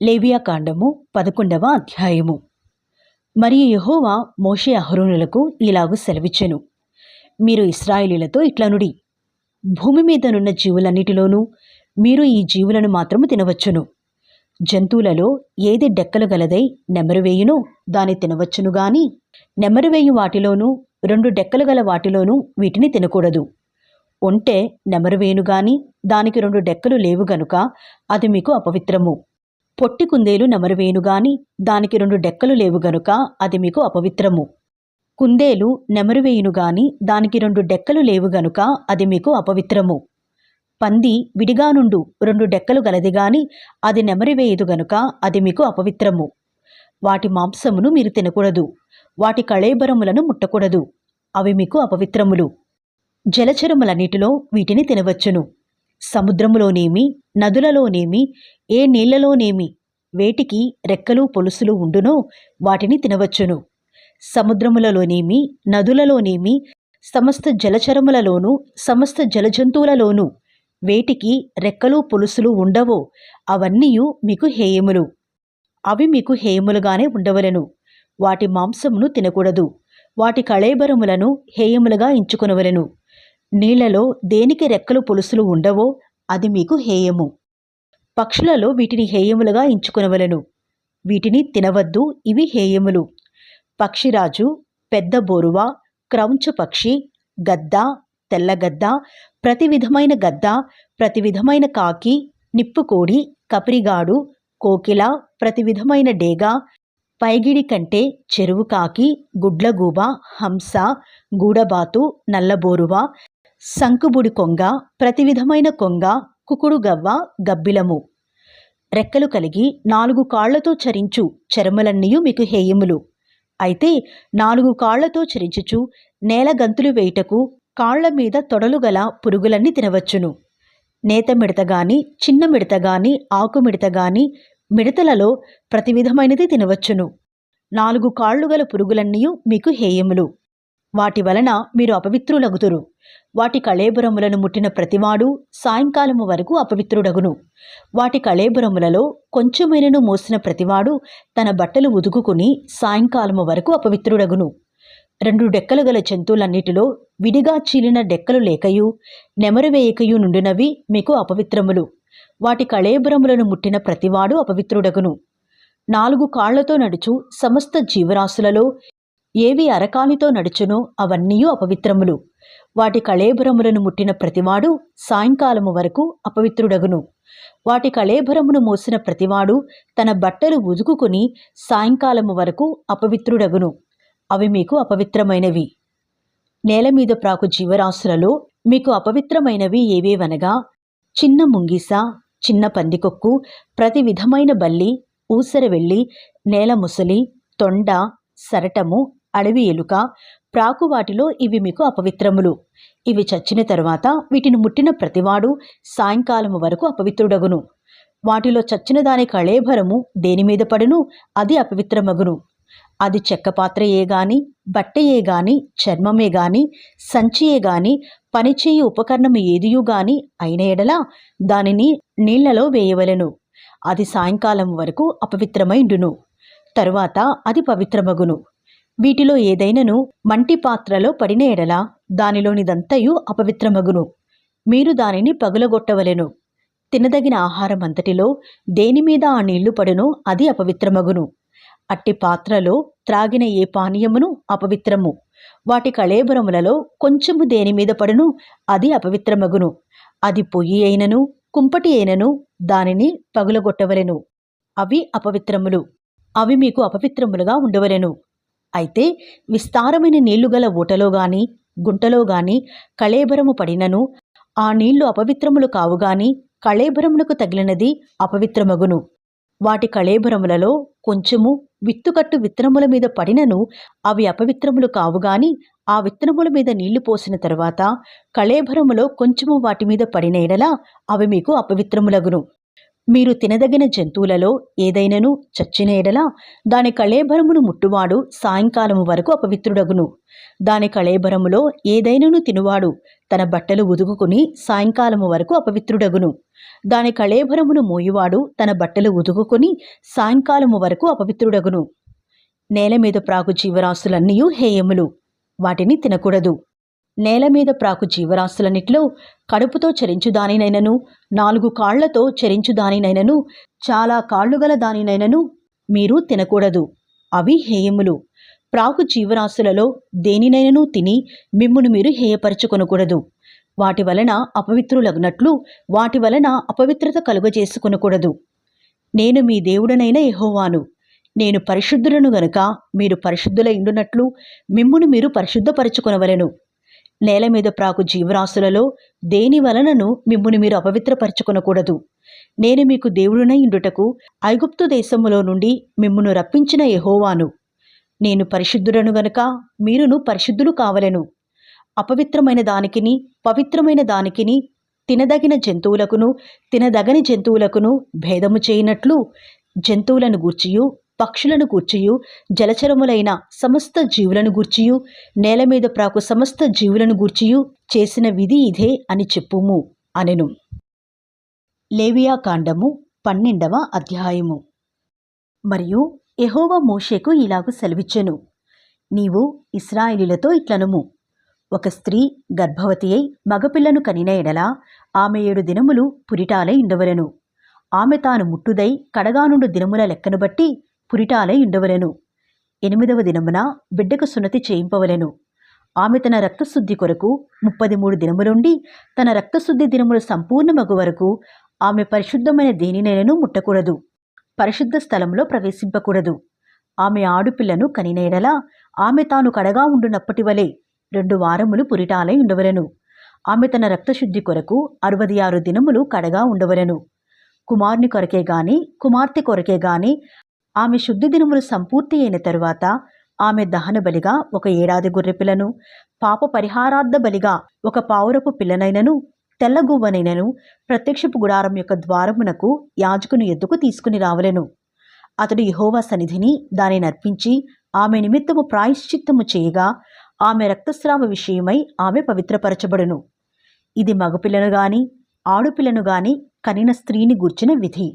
లేవియాకాండము 11వ అధ్యాయము. మరియు యెహోవా మోషే అహరోనులకు ఇలాగు సెలవిచ్చెను. మీరు ఇశ్రాయేలీయులతో ఇట్లనుడి, భూమి మీదనున్న జీవులన్నిటిలోనూ మీరు ఈ జీవులను మాత్రము తినవచ్చును. జంతువులలో ఏది డెక్కలు గలదై నెమరువేయునో దాని తినవచ్చును గాని, నెమరువేయు వాటిలోనూ 2 డెక్కలు గల వాటిలోనూ వీటిని తినకూడదు. ఒంటె నెమరువేయును గాని దానికి 2 డెక్కలు లేవు గనుక అది మీకు అపవిత్రము. పొట్టి కుందేలు నెమరువేయును గాని దానికి 2 డెక్కలు లేవు గనుక అది మీకు అపవిత్రము. కుందేలు నెమరువేయును గాని దానికి 2 డెక్కలు లేవు గనుక అది మీకు అపవిత్రము. పంది విడిగా నుండు 2 డెక్కలు గలది గాని అది నెమరువేయదు గనుక అది మీకు అపవిత్రము. వాటి మాంసమును మీరు తినకూడదు. వాటి కళేబరములను ముట్టకూడదు. అవి మీకు అపవిత్రములు. జలచరములన్నిటిలో వీటిని తినవచ్చును. సముద్రములోనేమి నదులలోనేమి ఏ నీళ్లలోనేమి వేటికి రెక్కలు పొలుసులు ఉండునో వాటిని తినవచ్చును. సముద్రములలోనేమి నదులలోనేమి సమస్త జలచరములలోనూ సమస్త జలజంతువులలోనూ వేటికి రెక్కలు పొలుసులు ఉండవో అవన్నీయు మీకు హేయములు. అవి మీకు హేయములుగానే ఉండవలెను. వాటి మాంసమును తినకూడదు. వాటి కళేబరములను హేయములుగా ఎంచుకొనవలెను. నీళ్లలో దేనికి రెక్కలు పొలుసులు ఉండవో అది మీకు హేయము. పక్షులలో వీటిని హేయములుగా ఎంచుకొనవలెను. వీటిని తినవద్దు, ఇవి హేయములు. పక్షిరాజు, పెద్ద బోరువ, క్రౌంచ పక్షి, గద్ద, తెల్లగద్ద, ప్రతి విధమైన గద్ద, ప్రతి విధమైన కాకి, నిప్పుకోడి, కపిరిగాడు, కోకిల, ప్రతి విధమైన డేగ, పైగిడి కంటే, చెరువు కాకి, గుడ్లగూబ, హంస, గూడబాతు, నల్లబోరువ, సంకుబుడి కొంగ, ప్రతి విధమైన కొంగ, కుకుడుగవ్వ, గబ్బిలము. రెక్కలు కలిగి 4 కాళ్లతో చరించు చరములన్నీయు మీకు హేయములు. అయితే 4 కాళ్లతో చరించుచు నేల గంతులు వేయుటకు కాళ్ల మీద తొడలు గల పురుగులన్నీ తినవచ్చును. నేత మిడతగాని, చిన్న మిడతగాని, ఆకు మిడతగాని, మిడతలలో ప్రతి విధమైనది తినవచ్చును. 4 కాళ్ళు గల పురుగులన్నీయు మీకు హేయములు. వాటి వలన మీరు అపవిత్రులగుదురు. వాటి కళేబరములను ముట్టిన ప్రతివాడు సాయంకాలము వరకు అపవిత్రుడగును. వాటి కళేబరములలో కొంచెమైనను మోసిన ప్రతివాడు తన బట్టలు ఉదుకుని సాయంకాలము వరకు అపవిత్రుడగును. 2 డెక్కలు గల జంతువులన్నిటిలో విడిగా చీలిన డెక్కలు లేకయు నెమరువేయకయు నుండినవి మీకు అపవిత్రములు. వాటి కళేబరములను ముట్టిన ప్రతివాడు అపవిత్రుడగును. 4 కాళ్లతో నడుచు సమస్త జీవరాశులలో ఏవి అరకాలితో నడుచునో అవన్నీయు అపవిత్రములు. వాటి కళేబరములను ముట్టిన ప్రతివాడు సాయంకాలము వరకు అపవిత్రుడగును. వాటి కళేబరమును మోసిన ప్రతివాడు తన బట్టలు ఉదుకుని సాయంకాలము వరకు అపవిత్రుడగును. అవి మీకు అపవిత్రమైనవి. నేల మీద ప్రాకు జీవరాశులలో మీకు అపవిత్రమైనవి ఏవేవనగా చిన్న ముంగిస, చిన్న పందికొక్కు, ప్రతి విధమైన బల్లి, ఊసరవెల్లి, నేల ముసలి, తొండ, సరటము, అడవి ఎలుక, ప్రాకు వాటిలో ఇవి మీకు అపవిత్రములు. ఇవి చచ్చిన తరువాత వీటిని ముట్టిన ప్రతివాడు సాయంకాలము వరకు అపవిత్రుడగును. వాటిలో చచ్చిన దాని కళేభరము దేనిమీద పడును అది అపవిత్రమగును. అది చెక్క పాత్రయే గాని, బట్టయే గాని, చర్మమే గాని, సంచియే గాని, పనిచేయు ఉపకరణము ఏదియూ గాని అయిన ఎడల దానిని నీళ్లలో వేయవలెను. అది సాయంకాలం వరకు అపవిత్రమైండును. తరువాత అది పవిత్రమగును. వీటిలో ఏదైనను మంటి పాత్రలో పడిన ఎడల దానిలోనిదంతయు అపవిత్రమగును. మీరు దానిని పగులగొట్టవలెను. తినదగిన ఆహారమంతటిలో దేనిమీద ఆ నీళ్లు పడునో అది అపవిత్రమగును. అట్టి పాత్రలో త్రాగిన ఏ పానీయమును అపవిత్రము. వాటి కళేబరములలో కొంచెము దేనిమీద పడును అది అపవిత్రమగును. అది పొయ్యి అయినను కుంపటి అయినను దానిని పగులగొట్టవలెను. అవి అపవిత్రములు. అవి మీకు అపవిత్రములుగా ఉండవలెను. అయితే విస్తారమైన నీళ్లు గల ఊటలో గాని గుంటలో గాని కళేబరము పడినను ఆ నీళ్లు అపవిత్రములు కావుగాని కళేబరములకు తగిలినది అపవిత్రమగును. వాటి కళేబరములలో కొంచెము విత్తుకట్టు విత్తనముల మీద పడినను అవి అపవిత్రములు కావుగాని ఆ విత్తనముల మీద నీళ్లు పోసిన తరువాత కళేబరములో కొంచెము వాటి మీద పడిన ఎడల అవి మీకు అపవిత్రములగును. మీరు తినదగిన జంతువులలో ఏదైనను చచ్చిన ఎడల దాని కళేబరమును ముట్టువాడు సాయంకాలము వరకు అపవిత్రుడగును. దాని కళేబరములో ఏదైనను తినువాడు తన బట్టలు ఉదుకుని సాయంకాలము వరకు అపవిత్రుడగును. దాని కళేబరమును మోయువాడు తన బట్టలు ఉదుకుని సాయంకాలము వరకు అపవిత్రుడగును. నేల మీద ప్రాకు జీవరాశులన్నీ హేయములు, వాటిని తినకూడదు. నేల మీద ప్రాకు జీవరాశులన్నిట్లో కడుపుతో చరించుదానినైనను, 4 కాళ్లతో చరించుదానినైనను, చాలా కాళ్ళు గల దానినైనను మీరు తినకూడదు. అవి హేయములు. ప్రాకు జీవరాశులలో దేనినైనను తిని మిమ్మును మీరు హేయపరచుకొనకూడదు. వాటి వలన అపవిత్రులగునట్లు వాటి వలన అపవిత్రత కలుగజేసుకొనకూడదు. నేను మీ దేవుడనైన యెహోవాను. నేను పరిశుద్ధులను గనుక మీరు పరిశుద్ధులై ఉండునట్లు మిమ్మును మీరు పరిశుద్ధపరచుకొనవలెను. నేల మీద ప్రాకు జీవరాశులలో దేని వలనను మిమ్మును మీరు అపవిత్రపరచుకొనకూడదు. నేను మీకు దేవుడునై ఉండుటకు ఐగుప్తు దేశములో నుండి మిమ్మును రప్పించిన యెహోవాను. నేను పరిశుద్ధుడను గనుక మీరును పరిశుద్ధులు కావలెను. అపవిత్రమైన దానికిని పవిత్రమైన దానికిని, తినదగిన జంతువులకును తినదగని జంతువులకును భేదము చేయనట్లు జంతువులను గూర్చియు, పక్షులను గూర్చియు, జలచరములైన సమస్త జీవులను గూర్చియు, నేల మీద ప్రాకు సమస్త జీవులను గూర్చియు చేసిన విధి ఇదే అని చెప్పుము అనెను. లేవియా కాండము 12వ అధ్యాయము. మరియు యెహోవా మోషేకు ఇలాగు సెలవిచ్చెను. నీవు ఇశ్రాయేలీయులతో ఇట్లనుము. ఒక స్త్రీ గర్భవతి అయి మగపిల్లను కనిన ఎడల ఆమె 7 దినములు పురిటాలై ఉండవలెను. ఆమె తాను ముట్టుదై కడగానుండు దినముల లెక్కను బట్టి పురిటాలై ఉండవలెను. 8వ దినమున బిడ్డకు సున్నతి చేయింపవలెను. ఆమె తన రక్తశుద్ధి కొరకు 33 దినములుండి తన రక్తశుద్ధి దినములు సంపూర్ణమగు వరకు ఆమె పరిశుద్ధమైన దేనినైనను ముట్టకూడదు. పరిశుద్ధ స్థలంలో ప్రవేశింపకూడదు. ఆమె ఆడుపిల్లను కనిన ఎడల ఆమె తాను కడగా ఉండునప్పటి వలె 2 వారములు పురిటాలై ఉండవలెను. ఆమె తన రక్తశుద్ధి కొరకు 66 దినములు కడగా ఉండవలెను. కుమారుని కొరకే గాని కుమార్తె కొరకే గాని ఆమె శుద్ధి దినములు సంపూర్తి అయిన తరువాత ఆమె దహన బలిగా 1 ఏడాది గొర్రెపిల్లను, పాప పరిహారార్థ బలిగా 1 పావురపు పిల్లనైనను, తెల్లగువ్వనైనను ప్రత్యక్షపు గుడారం యొక్క ద్వారమునకు యాజకుని ఎద్దుకు తీసుకుని రావలెను. అతడు యెహోవా సన్నిధిని దానిని అర్పించి ఆమె నిమిత్తము ప్రాయశ్చిత్తము చేయగా ఆమె రక్తస్రావ విషయమై ఆమె పవిత్రపరచబడును. ఇది మగపిల్లను గాని ఆడుపిల్లను గాని కనిన స్త్రీని గూర్చిన విధి.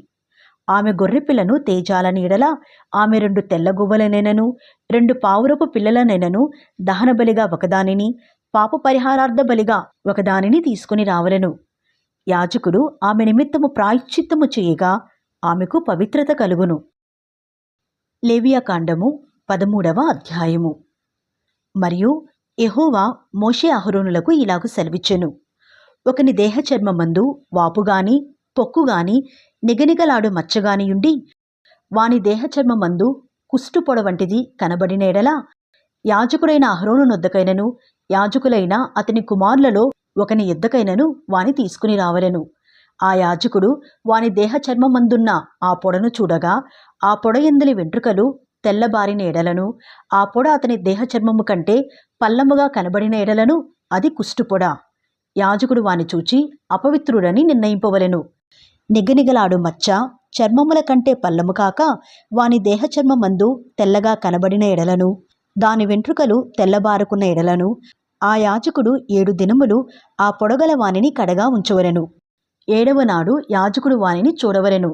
ఆమె గొర్రెపిల్లను తేజాలని ఎడల ఆమె 2 తెల్లగువ్వలనైనను 2 పావురపు పిల్లలనైనను దహనబలిగా 1 దానిని, పాప పరిహారార్థ బలిగా 1 దానిని తీసుకుని రావలెను. యాజకుడు ఆమె నిమిత్తము ప్రాయశ్చిత్తము చేయగా ఆమెకు పవిత్రత కలుగును. లేవియా కాండము 13వ అధ్యాయము. మరియు యెహోవా మోషే అహరోనులకు ఇలాగు సెలవిచ్చెను. ఒకని దేహ చర్మమందు వాపుగాని పొక్కుగాని నిగనిగలాడు మచ్చగాని ఉండి వాని దేహ చర్మమందు కుష్టు పొడ వంటిది కనబడిన ఎడల యాజకుడైన అహరోను నొద్దకైనను యాజకులైన అతని కుమారులలో ఒకని యొద్దకైనను వాని తీసుకుని రావలెను. ఆ యాజకుడు వాని దేహ చర్మమందున్న ఆ పొడను చూడగా ఆ పొడ యందలి వెంట్రుకలు తెల్లబారిన ఎడలను, ఆ పొడ అతని దేహ చర్మము కంటే పల్లముగా కనబడిన ఎడలను అది కుష్టుపొడ. యాజకుడు వాని చూచి అపవిత్రుడని నిర్ణయింపవలెను. నిగనిగలాడు మచ్చ చర్మముల కంటే పల్లము కాక వాని దేహ చర్మమందు తెల్లగా కనబడిన ఎడలను, దాని వెంట్రుకలు తెల్లబారుకున్న ఎడలను ఆ యాజకుడు 7 దినములు ఆ పొడగల వానిని కడగా ఉంచవలెను. 7వ నాడు యాజకుడు వానిని చూడవలెను.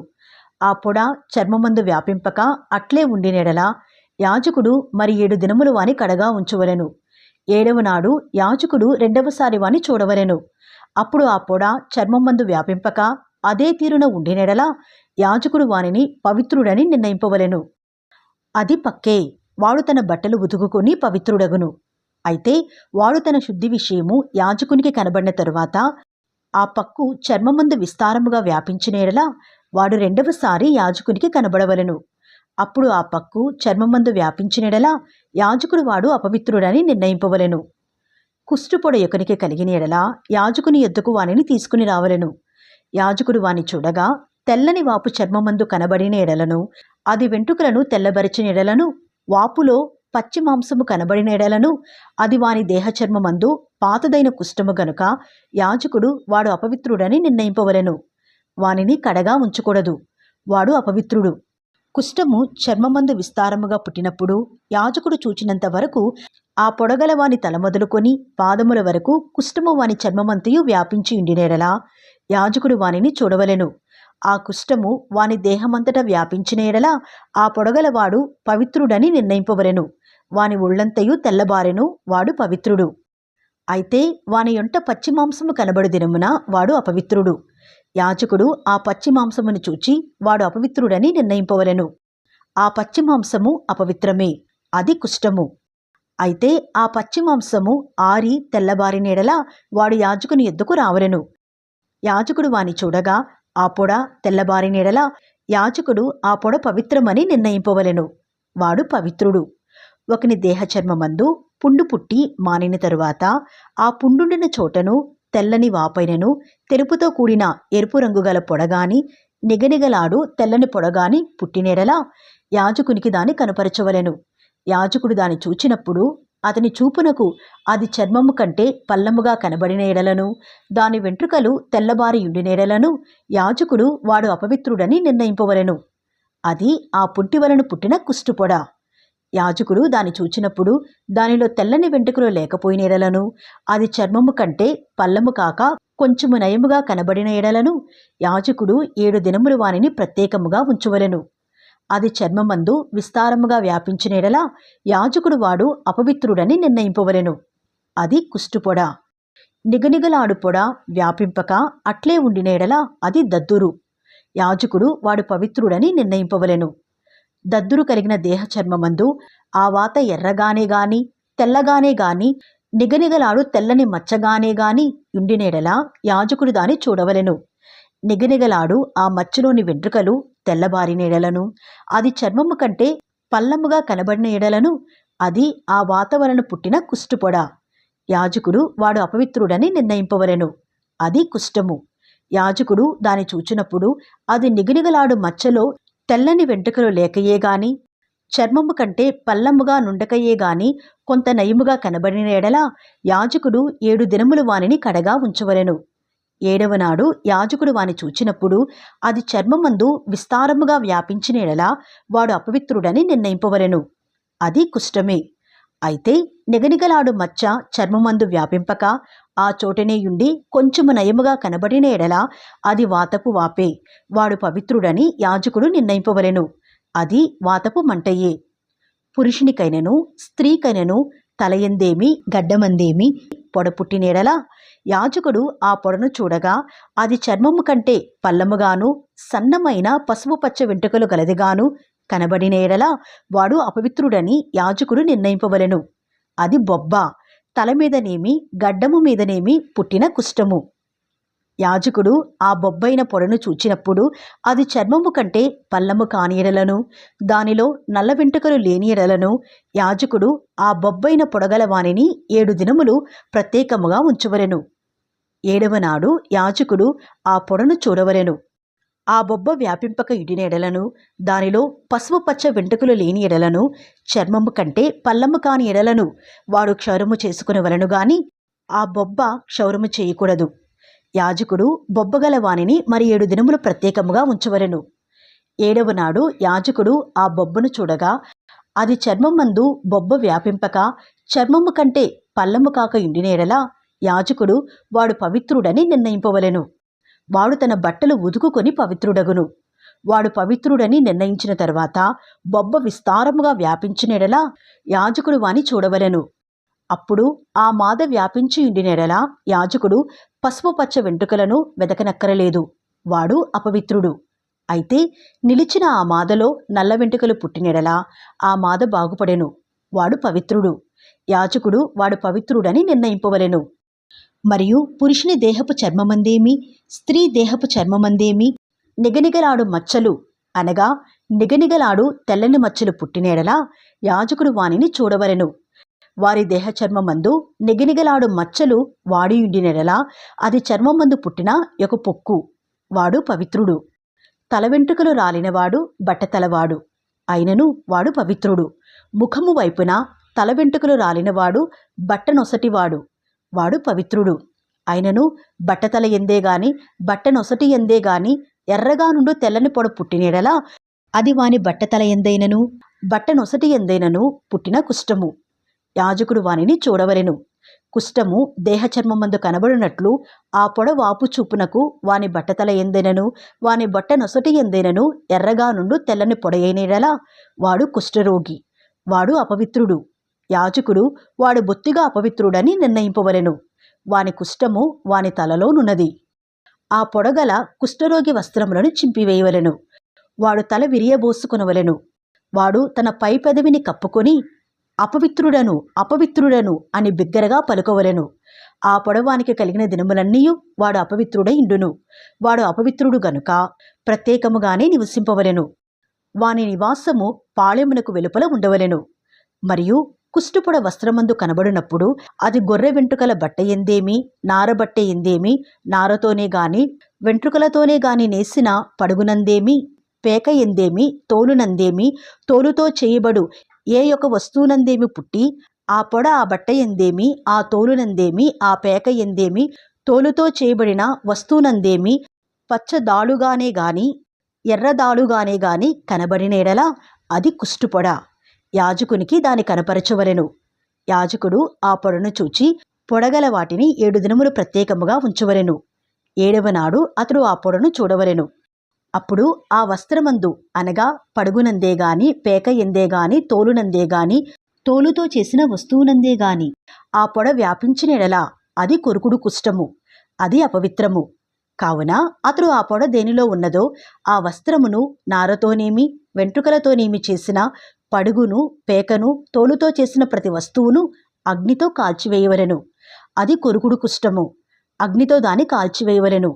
ఆ పొడ చర్మమందు వ్యాపింపక అట్లే ఉండినెడల యాజకుడు మరి 7 దినములు వాని కడగా ఉంచవలెను. 7వ నాడు యాజకుడు 2వసారి వాని చూడవలెను. అప్పుడు ఆ పొడ చర్మమందు వ్యాపింపక అదే తీరున ఉండినెడల యాజకుడు వానిని పవిత్రుడని నిర్ణయింపవలెను. అది పక్కే, వాడు తన బట్టలు ఉతుకుకొని పవిత్రుడగును. అయితే వాడు తన శుద్ధి విషయము యాజకునికి కనబడిన తరువాత ఆ పక్కు చర్మమందు విస్తారముగా వ్యాపించినేడలా వాడు 2వసారి యాజకునికి కనబడవలెను. అప్పుడు ఆ పక్కు చర్మమందు వ్యాపించినెడలా యాజకుడు వాడు అపవిత్రుడని నిర్ణయింపవలెను. కుష్టుపొడ యొకనికి కలిగిన ఎడలా యాజకుని యొద్దకు వానిని తీసుకుని రావలెను. యాజకుడు వాని చూడగా తెల్లని వాపు చర్మమందు కనబడిన ఎడలను, అది వెంట్రుకలను తెల్లబరిచిన ఎడలను, వాపులో పచ్చి మాంసము కనబడిన ఎడలను అది వాని దేహ చర్మమందు పాతదైన కుష్ఠము గనుక యాజకుడు వాడు అపవిత్రుడని నిర్ణయింపవలెను. వానిని కడగా ఉంచకూడదు, వాడు అపవిత్రుడు. కుష్ఠము చర్మమందు విస్తారముగా పుట్టినప్పుడు యాజకుడు చూచినంత వరకు ఆ పొడగల వాని తల మొదలుకొని పాదముల వరకు కుష్ఠము వాని చర్మమంతయు వ్యాపించి ఉండినేడలా యాజకుడు వానిని చూడవలెను. ఆ కుష్ఠము వాని దేహమంతటా వ్యాపించిన ఎడల ఆ పొడగలవాడు పవిత్రుడని నిర్ణయింపవలెను. వాని ఒళ్ళంతయు తెల్లబారెను, వాడు పవిత్రుడు. అయితే వాని యొంట పచ్చి మాంసము కనబడు దినమున వాడు అపవిత్రుడు. యాజకుడు ఆ పచ్చి మాంసమును చూచి వాడు అపవిత్రుడని నిర్ణయింపవలెను. ఆ పచ్చి మాంసము అపవిత్రమే, అది కుష్ఠము. అయితే ఆ పచ్చి మాంసము ఆరి తెల్లబారినేడల వాడు యాజకుని ఎద్దుకు రావలెను. యాజకుడు వాని చూడగా ఆ పొడ తెల్లబారినేడల యాజకుడు ఆ పొడ పవిత్రమని నిర్ణయింపవలెను, వాడు పవిత్రుడు. ఒకని దేహచర్మమందు పుండు పుట్టి మానిన తరువాత ఆ పుండుండిన చోటను తెల్లని వాపైనను తెరుపుతో కూడిన ఎరుపు రంగుగల పొడగాని నిగనిగలాడు తెల్లని పొడగాని పుట్టినేడలా యాజకునికి దాని కనుపరచవలెను. యాజకుడు దాని చూచినప్పుడు అతని చూపునకు అది చర్మము కంటే పల్లముగా కనబడిన ఎడలను దాని వెంట్రుకలు తెల్లబారి ఉండినేడలను యాజకుడు వాడు అపవిత్రుడని నిర్ణయింపవలెను. అది ఆ పుంటి వలన పుట్టిన కుష్టుపొడ. యాజకుడు దాని చూచినప్పుడు దానిలో తెల్లని వెంట్రుకలు లేకపోయిన ఎడలను అది చర్మము కంటే పల్లము కాక కొంచెము నయముగా కనబడిన ఎడలను యాజకుడు 7 దినములు వానిని ప్రత్యేకముగా ఉంచవలెను. అది చర్మమందు విస్తారముగా వ్యాపించిన ఎడల యాజకుడు వాడు అపవిత్రుడని నిర్ణయింపవలెను. అది కుష్టుపొడ. నిగనిగలాడు పొడ వ్యాపింపక అట్లే ఉండిన ఎడల అది దద్దురు. యాజకుడు వాడు పవిత్రుడని నిర్ణయింపవలెను. దద్దురు కలిగిన దేహ చర్మమందు ఆ వాత ఎర్రగానే గాని తెల్లగానే గాని నిగనిగలాడు తెల్లని మచ్చగానే గాని ఉండినేడలా యాజకుడు దాని చూడవలెను. నిగనిగలాడు ఆ మచ్చలోని వెంట్రుకలు తెల్లబారిన ఎడలను అది చర్మము కంటే పల్లముగా కనబడిన ఎడలను అది ఆ వాత వలన పుట్టిన కుష్టుపొడ. యాజకుడు వాడు అపవిత్రుడని నిర్ణయింపవలెను, అది కుష్ఠము. యాజకుడు దాని చూచినప్పుడు అది నిగనిగలాడు మచ్చలో తెల్లని వెంట్రుకలు లేకయే గాని చర్మము కంటే పల్లముగా నుండకయే గాని కొంత నయముగా కనబడిన ఎడల యాజకుడు 7 దినములు వానిని కడగా ఉంచవలెను. 7వ నాడు యాజకుడు వాని చూచినప్పుడు అది చర్మమందు విస్తారముగా వ్యాపించిన ఎడల వాడు అపవిత్రుడని నిర్ణయింపవలెను, అది కుష్ఠమే. అయితే నిగనిగలాడు మచ్చ చర్మమందు వ్యాపింపక ఆ చోటనేయుండి కొంచెము నయముగా కనబడిన ఎడల అది వాతపు వాపే, వాడు పవిత్రుడని యాజకుడు నిర్ణయింపవలెను, అది వాతపు మంటయే. పురుషునికైనను స్త్రీకైనను తలయందేమి గడ్డమందేమి పొడ పుట్టినేడలా యాజకుడు ఆ పొడను చూడగా అది చర్మము కంటే పల్లముగాను సన్నమైన పసుపు పచ్చ వెంట్రుకలు గలదిగాను కనబడిన ఎడల వాడు అపవిత్రుడని యాజకుడు నిర్ణయింపవలెను. అది బొబ్బ, తల మీదనేమి గడ్డము మీదనేమి పుట్టిన కుష్ఠము. యాజకుడు ఆ బొబ్బైన పొడను చూచినప్పుడు అది చర్మము కంటే పల్లము కాని ఎడలను దానిలో నల్ల వెంట్రుకలు లేని ఎడలను యాజకుడు ఆ బొబ్బైన పొడగల వానిని 7 దినములు ప్రత్యేకముగా ఉంచవలెను. 7వ నాడు యాజకుడు ఆ పొడను చూడవలెను. ఆ బొబ్బ వ్యాపింపక ఇడిన ఎడలను దానిలో పసుపు పచ్చ వెంట్రుకలు లేని ఎడలను చర్మము కంటే పల్లము కాని ఎడలను వాడు క్షౌరము చేసుకునవలెను గాని ఆ బొబ్బ క్షౌరము చేయకూడదు. యాజకుడు బొబ్బగల వానిని మరి 7 దినములు ప్రత్యేకముగా ఉంచవలెను. 7వ నాడు యాజకుడు ఆ బొబ్బను చూడగా అది చర్మమందు బొబ్బ వ్యాపింపక చర్మము కంటే పల్లము కాక ఉండిన ఎడల యాజకుడు వాడు పవిత్రుడని నిర్ణయింపవలెను. వాడు తన బట్టలు ఉదుకుకొని పవిత్రుడగును. వాడు పవిత్రుడని నిర్ణయించిన తరువాత బొబ్బ విస్తారముగా వ్యాపించిన ఎడల యాజకుడు వాని చూడవలెను. అప్పుడు ఆ మాద వ్యాపించి ఉండినెడల యాజకుడు పసుపు పచ్చ వెంట్రుకలను వెదకనక్కరలేదు, వాడు అపవిత్రుడు. అయితే నిలిచిన ఆ మాదలో నల్ల వెంట్రుకలు పుట్టినెడల ఆ మాద బాగుపడెను, వాడు పవిత్రుడు. యాజకుడు వాడు పవిత్రుడని నిర్ణయింపవలెను. మరియు పురుషుని దేహపు చర్మమందేమి స్త్రీ దేహపు చర్మమందేమి నిగనిగలాడు మచ్చలు అనగా నిగనిగలాడు తెల్లని మచ్చలు పుట్టినెడల యాజకుడు వానిని చూడవలెను. వారి దేహ చర్మమందు నిగనిగలాడు మచ్చలు వాడియుండినెడల అది చర్మమందు పుట్టిన ఒక పొక్కు, వాడు పవిత్రుడు. తల వెంట్రుకలు రాలినవాడు బట్టతలవాడు అయినను వాడు పవిత్రుడు. ముఖము వైపున తల వెంట్రుకలు రాలినవాడు బట్టనొసటివాడు, వాడు పవిత్రుడు. అయినను బట్టతల ఎందే గాని బట్టనొసటి ఎందే గాని ఎర్రగా నుండు తెల్లని పొడ పుట్టినెడలా అది వాని బట్టతల ఎందైనను బట్టనొసటి ఎందైనను పుట్టిన కుష్ఠము. యాజకుడు వానిని చూడవలెను. కుష్ఠము దేహచర్మమందు కనబడినట్లు ఆ పొడ వాపు చూపునకు వాని బట్టతల ఎందైనను వాని బట్టనొసటి ఎందైనను ఎర్రగా నుండు తెల్లని పొడయైనడలా వాడు కుష్ఠరోగి, వాడు అపవిత్రుడు. యాజకుడు వాడు బొత్తిగా అపవిత్రుడని నిర్ణయింపవలెను. వాని కుష్ఠము వాని తలలోనున్నది. ఆ పొడగల కుష్ఠరోగి వస్త్రములను చింపివేయవలెను. వాడు తల విరియబోసుకొనవలెను. వాడు తన పై పెదవిని కప్పుకొని అపవిత్రుడను అపవిత్రుడను అని బిగ్గరగా పలుకవలెను. ఆ పొడవానికి కలిగిన దినములన్నీయు వాడు అపవిత్రుడై ఇండును. వాడు అపవిత్రుడు గనుక ప్రత్యేకముగానే నివసింపవలెను. వాని నివాసము పాళెమునకు వెలుపల ఉండవలెను. మరియు కుష్ఠుపొడ వస్త్రమందు కనబడినప్పుడు అది గొర్రె వెంట్రుకల బట్ట ఎందేమి నారబట్ట ఎందేమి నారతోనే గాని వెంట్రుకలతోనే గాని నేసిన పడుగునందేమి పేక ఎందేమి తోలునందేమి తోలుతో చేయబడు ఏ యొక్క వస్తువునందేమి పుట్టి ఆ పొడ ఆ బట్ట ఎందేమి ఆ తోలునందేమి ఆ పేక ఎందేమి తోలుతో చేయబడిన వస్తువునందేమి పచ్చదాళుగానే గాని ఎర్రదాళుగానే గాని కనబడినేడలా అది కుష్ఠుపొడ. యాజకునికి దాని కనపరచవలెను. యాజకుడు ఆ పొడను చూచి పొడగల వాటిని 7 దినములు ప్రత్యేకముగా ఉంచవలెను. 7వ నాడు అతడు ఆ పొడను చూడవలెను. అప్పుడు ఆ వస్త్రమందు అనగా పడుగునందే గాని పేక ఎందే గాని తోలునందే గాని తోలుతో చేసిన వస్తువునందే గాని ఆ పొడ వ్యాపించిన ఎడల అది కొరుకుడు కుష్ఠము, అది అపవిత్రము. కావున అతడు ఆ పొడ దేనిలో ఉన్నదో ఆ వస్త్రమును నారతోనేమి వెంట్రుకలతోనేమి చేసిన పడుగును పేకను తోలుతో చేసిన ప్రతి వస్తువును అగ్నితో కాల్చివేయవలెను. అది కొరుకుడు కుష్ఠము, అగ్నితో దాన్ని కాల్చివేయవలెను.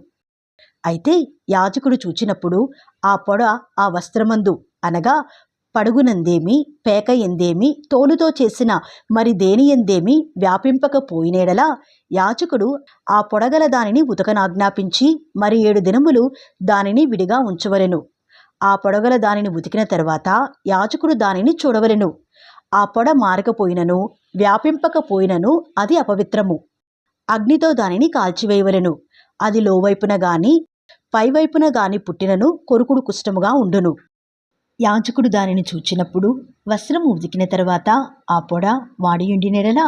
అయితే యాజకుడు చూచినప్పుడు ఆ పొడ ఆ వస్త్రమందు అనగా పడుగునందేమి పేక ఎందేమి తోలుతో చేసిన మరి దేని ఎందేమి వ్యాపింపకపోయినేడలా యాజకుడు ఆ పొడగల దానిని ఉతకనాజ్ఞాపించి మరి 7 దినములు దానిని విడిగా ఉంచవలెను. ఆ పొడగల దానిని ఉతికిన తర్వాత యాజకుడు దానిని చూడవలెను. ఆ పొడ మారకపోయినను వ్యాపింపకపోయినను అది అపవిత్రము. అగ్నితో దానిని కాల్చివేయవలెను. అది లోవైపున గాని పైవైపున గాని పుట్టినను కొరుకుడు కుష్ఠముగా ఉండును. యాజకుడు దానిని చూచినప్పుడు వస్త్రము ఉతికిన తర్వాత ఆ పొడ వాడియుండినెడలా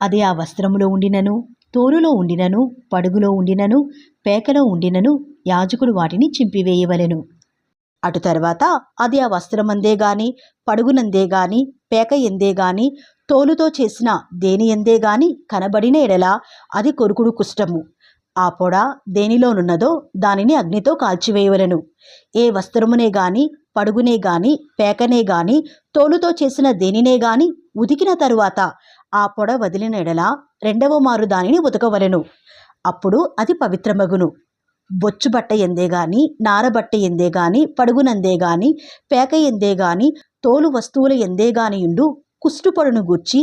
అది ఆ వస్త్రములో ఉండినను తోలులో ఉండినను పడుగులో ఉండినను పేకలో ఉండినను యాజకుడు వాటిని చింపివేయవలెను. అటు తర్వాత అది ఆ వస్త్రమందే గాని పడుగునందే గాని పేక ఎందే గాని తోలుతో చేసిన దేని ఎందే గాని కనబడిన ఎడల అది కొరుకుడు కుష్ఠము. ఆ పొడ దేనిలోనున్నదో దానిని అగ్నితో కాల్చివేయవలెను. ఏ వస్త్రమునే గాని పడుగునే గాని పేకనే గాని తోలుతో చేసిన దేనినే గాని ఉతికిన తరువాత ఆ పొడ వదిలిన ఎడల 2వ మారు దానిని ఉతకవలెను. అప్పుడు అది పవిత్రమగును. బొచ్చుబట్ట ఎందే గాని నారబట్ట ఎందే గాని పడుగునందే గాని పేక ఎందే గాని తోలు వస్తువుల ఎందే గానియుండు కుష్ఠుపొడను గూర్చి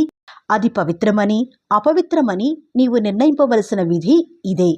అది పవిత్రమని అపవిత్రమని నీవు నిర్ణయింపవలసిన విధి ఇదే.